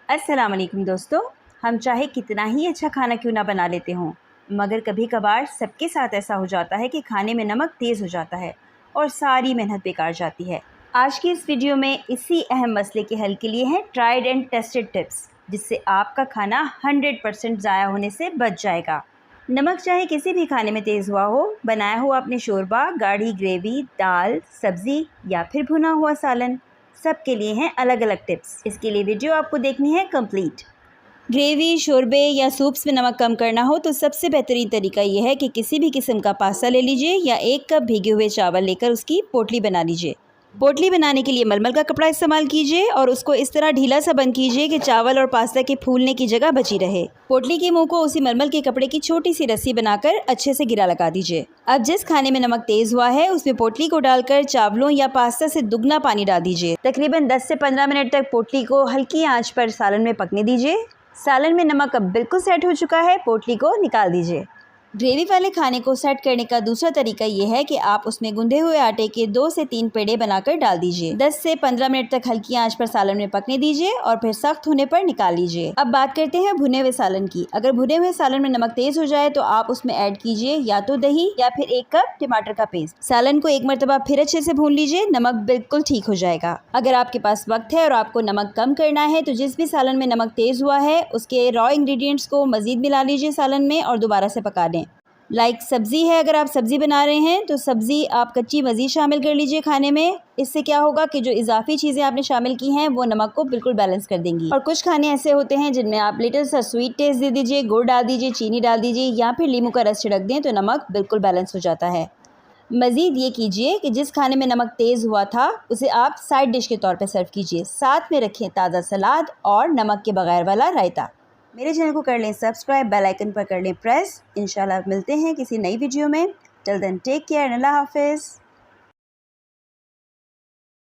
अस्सलाम वालेकुम दोस्तों। हम चाहे कितना ही अच्छा खाना क्यों ना बना लेते हों, मगर कभी कभार सबके साथ ऐसा हो जाता है कि खाने में नमक तेज़ हो जाता है और सारी मेहनत बेकार जाती है। आज की इस वीडियो में इसी अहम मसले के हल के लिए हैं ट्राइड एंड टेस्टेड टिप्स, जिससे आपका खाना 100% ज़ाया होने से बच जाएगा। नमक चाहे किसी भी खाने में तेज़ हुआ हो, बनाया हो आपने शोरबा, गाढ़ी ग्रेवी, दाल, सब्ज़ी या फिर भुना हुआ सालन, सब के लिए हैं अलग अलग टिप्स। इसके लिए वीडियो आपको देखनी है कंप्लीट। ग्रेवी, शोरबे या सूप्स में नमक कम करना हो तो सबसे बेहतरीन तरीका ये है कि किसी भी किस्म का पास्ता ले लीजिए या 1 कप भीगे हुए चावल लेकर उसकी पोटली बना लीजिए। पोटली बनाने के लिए मलमल का कपड़ा इस्तेमाल कीजिए और उसको इस तरह ढीला सा बंद कीजिए कि चावल और पास्ता के फूलने की जगह बची रहे। पोटली के मुंह को उसी मलमल के कपड़े की छोटी सी रस्सी बनाकर अच्छे से गिरा लगा दीजिए। अब जिस खाने में नमक तेज हुआ है उसमें पोटली को डालकर चावलों या पास्ता से दुगना पानी डाल दीजिए। तकरीबन 10 से 15 मिनट तक पोटली को हल्की आंच पर सालन में पकने दीजिए। सालन में नमक अब बिल्कुल सेट हो चुका है, पोटली को निकाल दीजिए। ग्रेवी वाले खाने को सेट करने का दूसरा तरीका ये है कि आप उसमें गूंधे हुए आटे के 2 से 3 पेड़े बनाकर डाल दीजिए। 10 से 15 मिनट तक हल्की आंच पर सालन में पकने दीजिए और फिर सख्त होने पर निकाल लीजिए। अब बात करते हैं भुने हुए सालन की। अगर भुने हुए सालन में नमक तेज हो जाए तो आप उसमें ऐड कीजिए या तो दही या फिर 1 कप टमाटर का पेस्ट। सालन को एक मरतबा फिर अच्छे से भून लीजिए, नमक बिल्कुल ठीक हो जाएगा। अगर आपके पास वक्त है और आपको नमक कम करना है तो जिस भी सालन में नमक तेज हुआ है उसके रॉ इंग्रेडिएंट्स को मजीद मिला लीजिए सालन में और दोबारा से पका लें। सब्ज़ी है, अगर आप सब्ज़ी बना रहे हैं तो सब्ज़ी आप कच्ची मज़ीद शामिल कर लीजिए खाने में। इससे क्या होगा कि जो इजाफी चीज़ें आपने शामिल की हैं वो नमक को बिल्कुल बैलेंस कर देंगी। और कुछ खाने ऐसे होते हैं जिनमें आप लिटिल सा स्वीट टेस्ट दे दीजिए, गुड़ डाल दीजिए, चीनी डाल दीजिए या फिर नींबू का रस छिड़क दें तो नमक बिल्कुल बैलेंस हो जाता है। मज़ीद ये कीजिए कि जिस खाने में नमक तेज़ हुआ था उसे आप साइड डिश के तौर पर सर्व कीजिए। साथ में रखें ताज़ा सलाद और नमक के बगैर वाला रायता। मेरे चैनल को कर लें सब्सक्राइब, बेल आइकन पर कर लें प्रेस। इंशाल्लाह मिलते हैं किसी नई वीडियो में। टिल देन टेक केयर, अल्लाह हाफिज़।